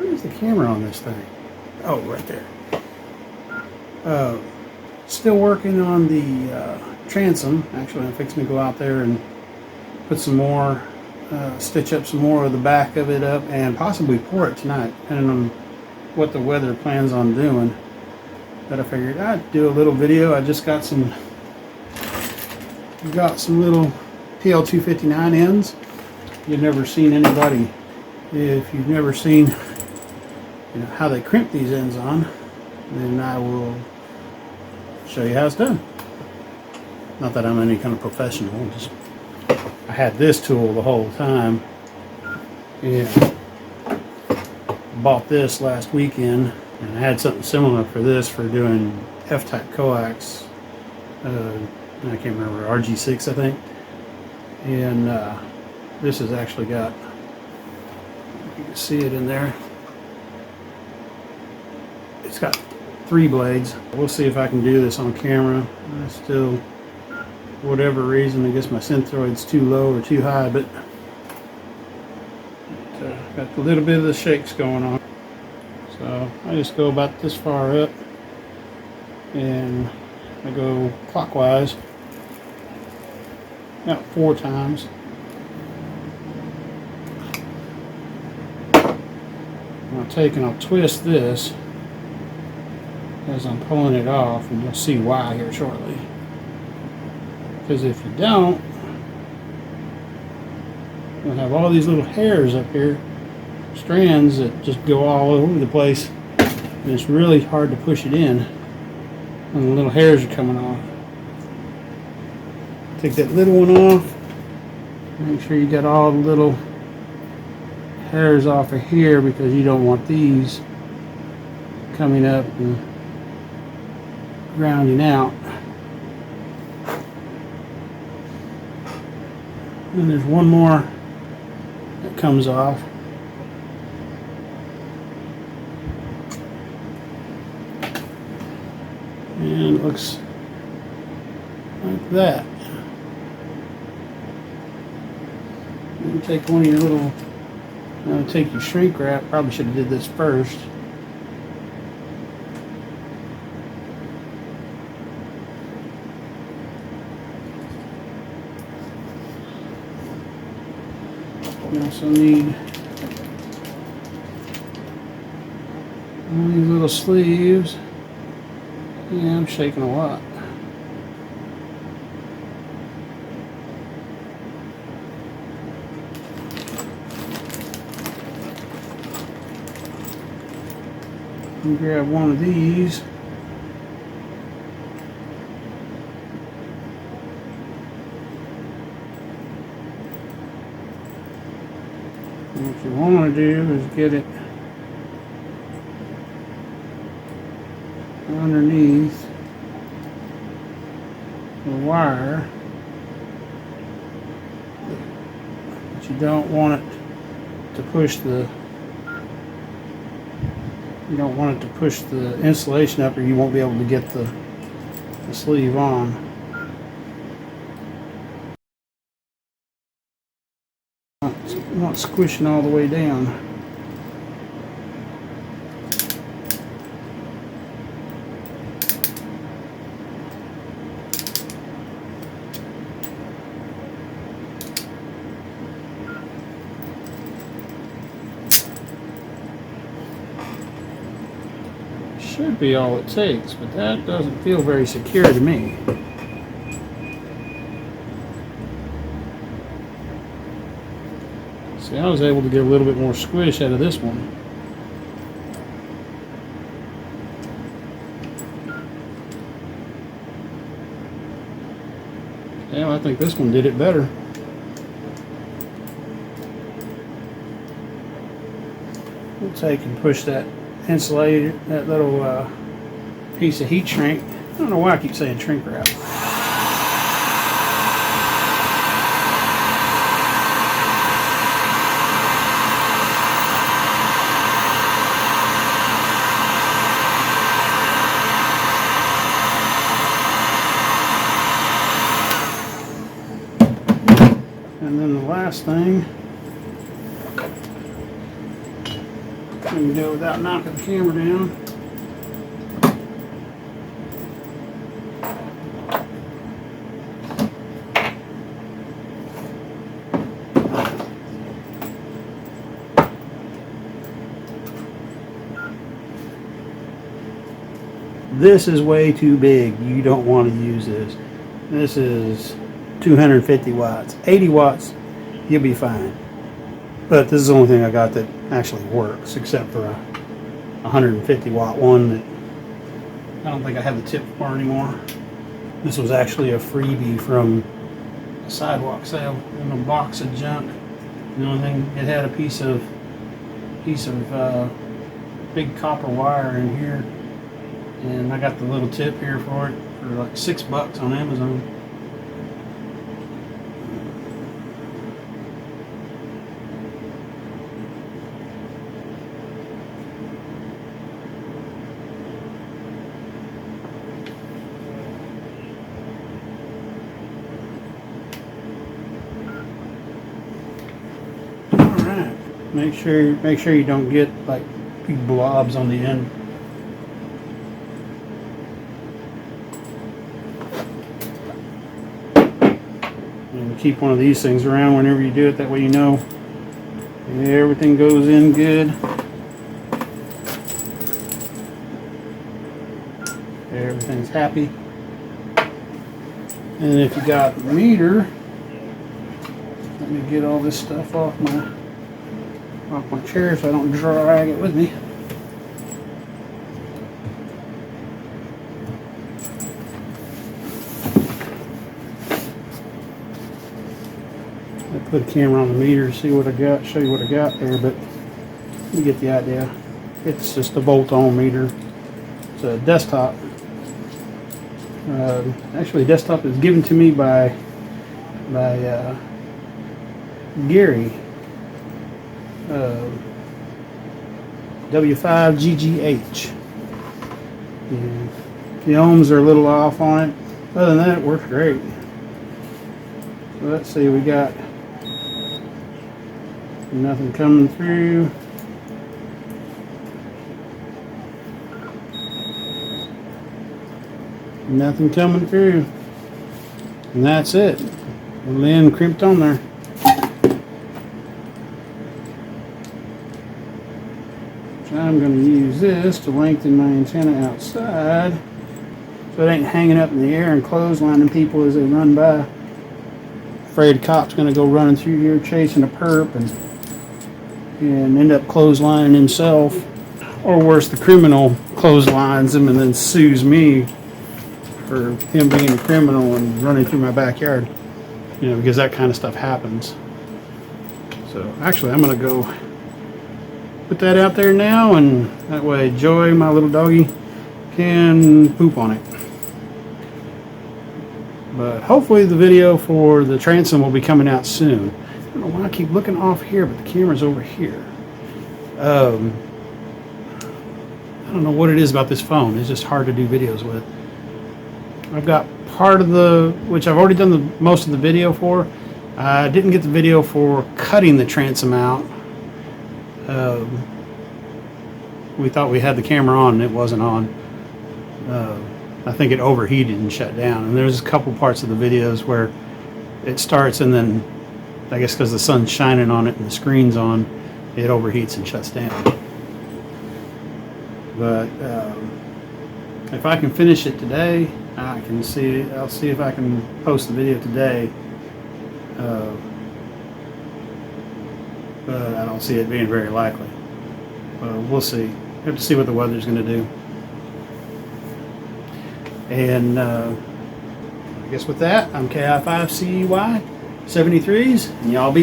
Where's the camera on this thing? Oh, right there. Still working on the transom. Actually, I'm fixing to go out there and put some more, stitch up some more of the back of it up, and possibly pour it tonight, depending on what the weather plans on doing. But I figured I'd do a little video. I just got some little PL259 ends. You've never seen anybody, if you've never seen how they crimp these ends on, then I will show you how it's done. Not that I'm any kind of professional, just I had this tool the whole time, and bought this last weekend, and I had something similar for this for doing F-type coax. I can't remember, RG6 I think, and this has actually got, you can see it in there, it's got 3 blades. We'll see if I can do this on camera. I still, for whatever reason, I guess my synthroid's too low or too high, but got a little bit of the shakes going on. So I just go about this far up, and I go clockwise about 4 times. I'll take and I'll twist this as I'm pulling it off, and you'll see why here shortly. Because if you don't, you'll have all these little hairs up here, strands that just go all over the place, and it's really hard to push it in when the little hairs are coming off. Take that little one off, make sure you got all the little hairs off of here, because you don't want these coming up and grounding out. And there's one more that comes off. And it looks like that. You take one of your little, take your shrink wrap. Probably should have did this first. You also need one of these little sleeves. Yeah, I'm shaking a lot. And grab one of these. And what you want to do is get it underneath the wire, but you don't want it to push the insulation up, or you won't be able to get the sleeve on. Not squishing all the way down. Should be all it takes, but that doesn't feel very secure to me. See, I was able to get a little bit more squish out of this one. Yeah, I think this one did it better. We'll take and push that insulator, that little piece of heat shrink. I don't know why I keep saying shrink wrap. And then the last thing can do it without knocking the camera down. This is way too big. You don't want to use this. This is 250 watts. 80 watts, you'll be fine. But this is the only thing I got that actually works, except for a 150 watt one that I don't think I have the tip for anymore. This was actually a freebie from a sidewalk sale in a box of junk. The only thing, it had a piece of big copper wire in here, and I got the little tip here for it for like $6 on Amazon. Make sure you don't get like big blobs on the end. And keep one of these things around whenever you do it. That way you know everything goes in good. Everything's happy. And if you got the meter, let me get all this stuff off my chair so I don't drag it with me. I put a camera on the meter to see what I got, show you what I got there, but you get the idea. It's just a bolt-on meter. It's a desktop. Actually, desktop is given to me by Gary. W5GGH. And the ohms are a little off on it. Other than that, it works great. So let's see, we got nothing coming through. Nothing coming through. And that's it. And then crimped on there. I'm going to use this to lengthen my antenna outside so it ain't hanging up in the air and clotheslining people as they run by. Afraid a cop's going to go running through here chasing a perp and end up clotheslining himself. Or worse, the criminal clotheslines him and then sues me for him being a criminal and running through my backyard. You know, because that kind of stuff happens. So actually I'm going to go put that out there now, and that way Joy, my little doggy, can poop on it. But hopefully the video for the transom will be coming out soon. I don't know why I keep looking off here, but the camera's over here. I don't know what it is about this phone. It's just hard to do videos with. I've got part of which I've already done most of the video for. I didn't get the video for cutting the transom out. We thought we had the camera on and it wasn't on. I think it overheated and shut down, and there's a couple parts of the videos where it starts and then I guess because the sun's shining on it and the screen's on, it overheats and shuts down. But if I can finish it today, I'll see if I can post the video today. But I don't see it being very likely. We'll see. We have to see what the weather's going to do. And I guess with that, I'm KI5CEY 73s, and y'all be good.